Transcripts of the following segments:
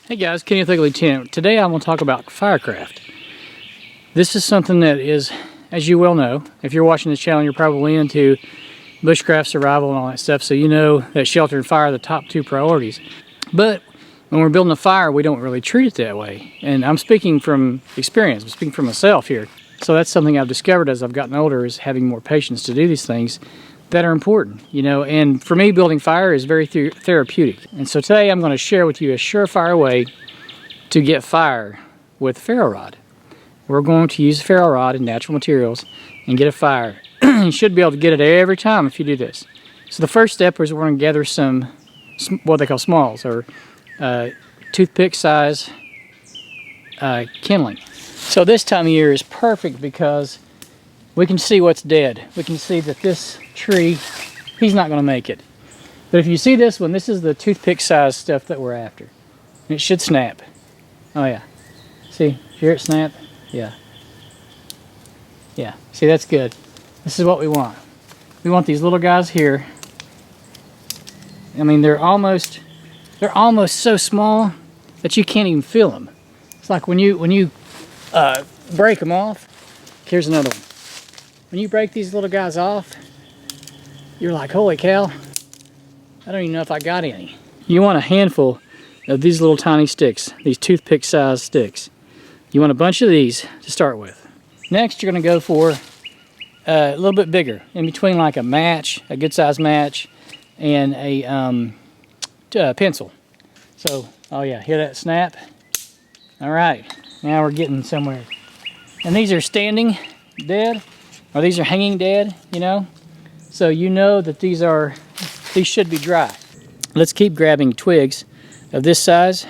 Hey guys, Kenny with Ugly Tent. Today I'm going to talk about FERRO-ROD. This is something that is, as you well know, if you're watching this channel, you're probably into bushcraft, survival, and all that stuff, so you know that shelter and fire are the top two priorities. But when we're building a fire, we don't really treat it that way. And I'm speaking from experience, I'm speaking for myself here. So that's something I've discovered as I've gotten older, is having more patience to do these things that are important, you know. And for me, building fire is very therapeutic. And so today I'm going to share with you a surefire way to get fire with FERRO-ROD. We're going to use FERRO-ROD and natural materials and get a fire. You should be able to get it every time if you do this. So the first step is we're going to gather some what they call smalls, or toothpick size kindling. So this time of year is perfect because we can see what's dead. We can see that this tree, he's not going to make it. But if you see this one, this is the toothpick size stuff that we're after. And it should snap. Oh yeah. See, hear it snap? Yeah. Yeah, see, that's good. This is what we want. We want these little guys here. I mean, they're almost so small that you can't even feel them. It's like when you break them off. Here's another one. When you break these little guys off, you're like, holy cow, I don't even know if I got any. You want a handful of these little tiny sticks, these toothpick size sticks. You want a bunch of these to start with. Next, you're going to go for a little bit bigger, in between like a match, a good size match, and a pencil. So, oh yeah, hear that snap? All right, now we're getting somewhere. And these are standing dead, or these are hanging dead, you know? So you know that these should be dry. Let's keep grabbing twigs of this size,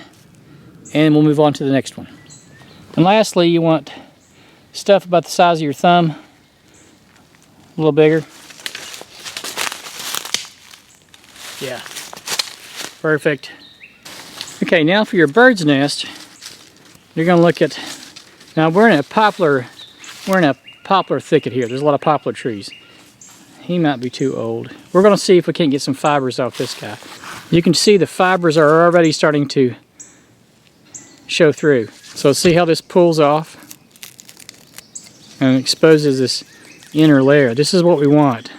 and we'll move on to the next one. And lastly, you want stuff about the size of your thumb, a little bigger. Yeah, perfect. Okay, now for your bird's nest, you're going to look at, now we're in a poplar thicket here. There's a lot of poplar trees. He might be too old. We're going to see if we can't get some fibers off this guy. You can see the fibers are already starting to show through. So see how this pulls off and exposes this inner layer. This is what we want.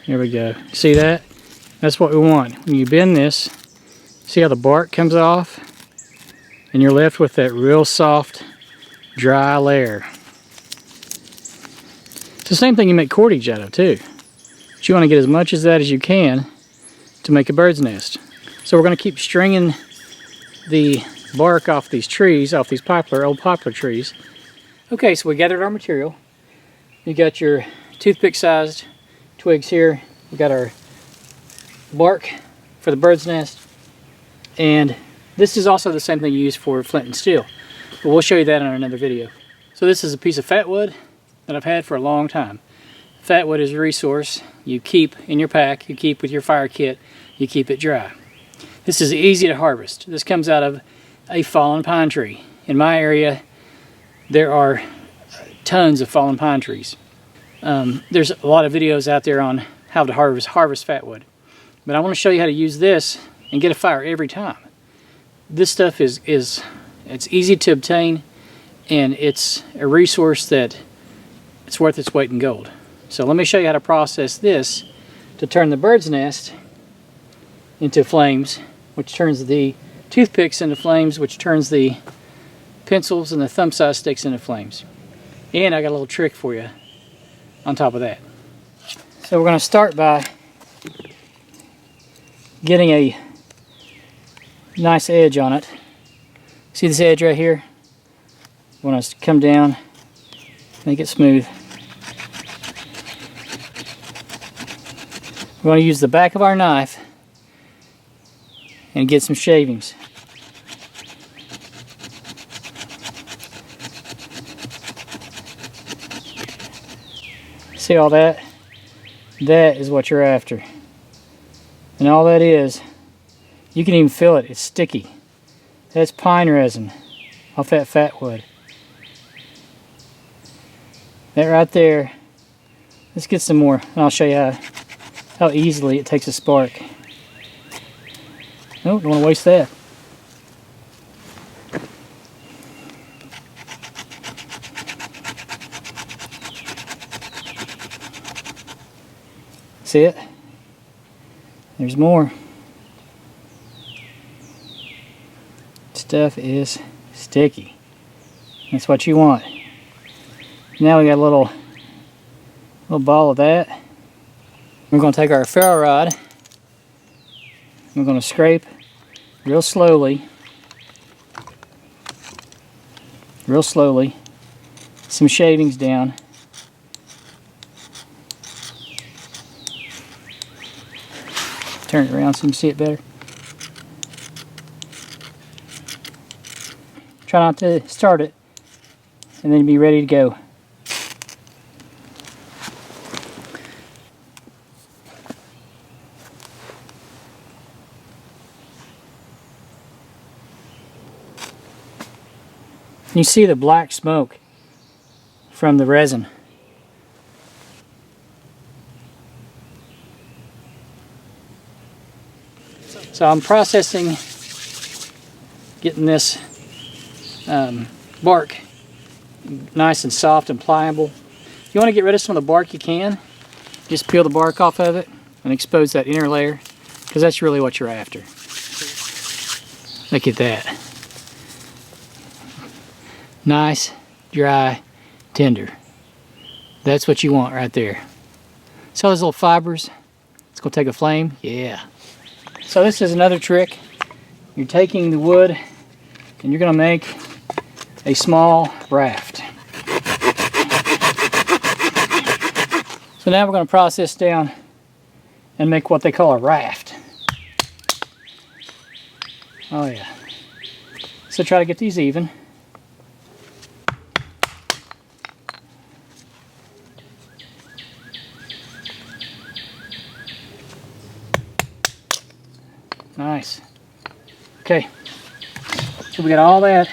Here we go. See that? That's what we want. When you bend this, see how the bark comes off? And you're left with that real soft, dry layer. It's the same thing you make cordage out of too. But you want to get as much of that as you can to make a bird's nest. So we're going to keep stringing the bark off these trees, off these old poplar trees. Okay, so we gathered our material. You got your toothpick sized twigs here. We got our bark for the bird's nest. And this is also the same thing you use for flint and steel. But we'll show you that in another video. So this is a piece of fat wood that I've had for a long time. Fat wood is a resource you keep in your pack, you keep with your fire kit, you keep it dry. This is easy to harvest. This comes out of a fallen pine tree. In my area, there are tons of fallen pine trees. There's a lot of videos out there on how to harvest fat wood. But I want to show you how to use this and get a fire every time. This stuff it's easy to obtain, and it's a resource that it's worth its weight in gold. So let me show you how to process this to turn the bird's nest into flames, which turns the toothpicks into flames, which turns the pencils and the thumb-sized sticks into flames. And I got a little trick for you on top of that. So we're going to start by getting a nice edge on it. See this edge right here? You want to come down, make it smooth. We're going to use the back of our knife and get some shavings. See all that? That is what you're after. And all that is, you can even feel it, it's sticky. That's pine resin off that fat wood. That right there. Let's get some more, and I'll show you how easily it takes a spark. Oh, don't want to waste that. it. There's more. Stuff is sticky. That's what you want. Now we got a little ball of that. We're going to take our ferro rod. We're going to scrape real slowly, some shavings down. Turn it around so you can see it better. Try not to start it, and then be ready to go. You see the black smoke from the resin. So I'm processing, getting this bark nice and soft and pliable. If you want to get rid of some of the bark, you can. Just peel the bark off of it and expose that inner layer, because that's really what you're after. Look at that. Nice, dry, tender. That's what you want right there. So those little fibers, it's going to take a flame. Yeah. So this is another trick. You're taking the wood and you're going to make a small raft. So now we're going to process down and make what they call a raft. Oh yeah. So try to get these even. Nice. Okay. So we got all that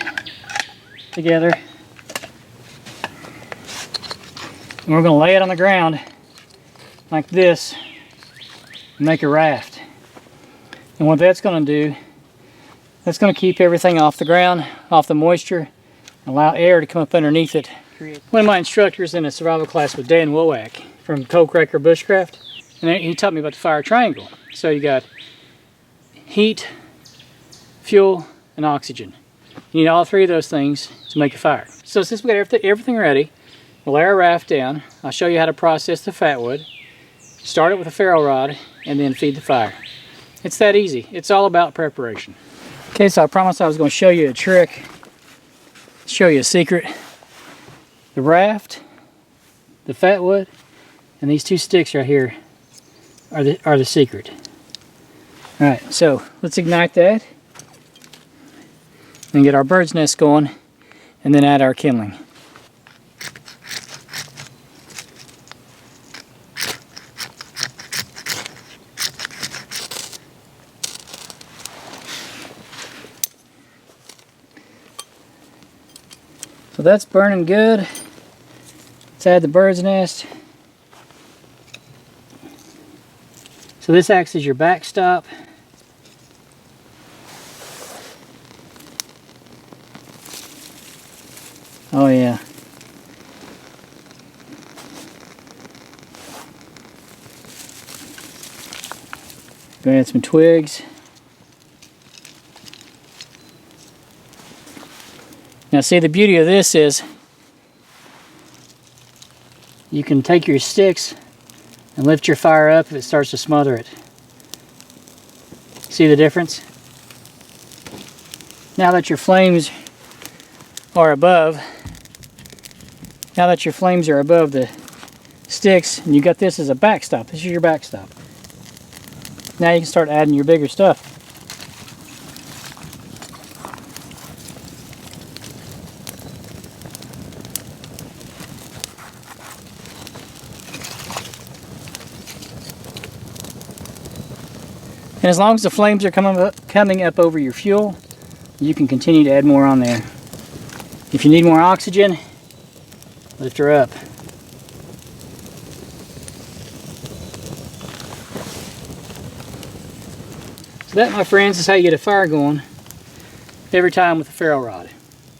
together. And we're going to lay it on the ground like this and make a raft. And what that's going to do, that's going to keep everything off the ground, off the moisture, and allow air to come up underneath it. One of my instructors in a survival class was Dan Wowack from Coal Cracker Bushcraft, and he taught me about the fire triangle. So you got heat, fuel, and oxygen. You need all three of those things to make a fire. So since we got everything ready, we'll lay our raft down. I'll show you how to process the fat wood. Start it with a ferro rod and then feed the fire. It's that easy. It's all about preparation. Okay, so I promised I was going to show you a trick, show you a secret. The raft, the fat wood, and these two sticks right here are the secret. Alright, so let's ignite that and get our bird's nest going, and then add our kindling. So that's burning good. Let's add the bird's nest. So this acts as your backstop. Oh yeah. Gonna add some twigs. Now see, the beauty of this is you can take your sticks and lift your fire up if it starts to smother it. See the difference? Now that your flames are above, the sticks, and you got this as a backstop. This is your backstop. Now you can start adding your bigger stuff. And as long as the flames are coming up over your fuel, you can continue to add more on there. If you need more oxygen, lift her up. So that, my friends, is how you get a fire going every time with a ferro rod.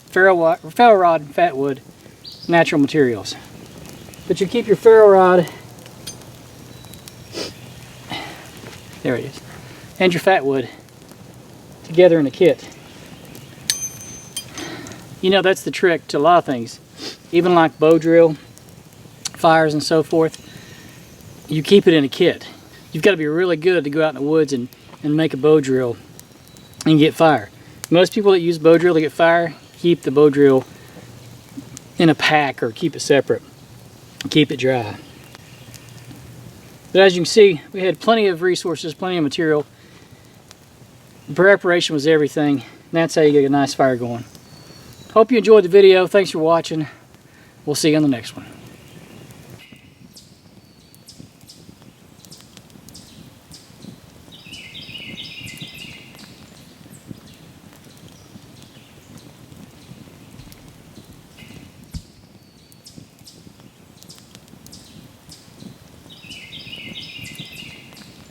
Ferro rod and fat wood, natural materials. But you keep your ferro rod there it is, and your fat wood together in a kit. You know, that's the trick to a lot of things, even like bow drill, fires and so forth. You keep it in a kit. You've got to be really good to go out in the woods and make a bow drill and get fire. Most people that use bow drill to get fire keep the bow drill in a pack or keep it separate, keep it dry. But as you can see, we had plenty of resources, plenty of material. The preparation was everything, and that's how you get a nice fire going. Hope you enjoyed the video. Thanks for watching. We'll see you on the next one.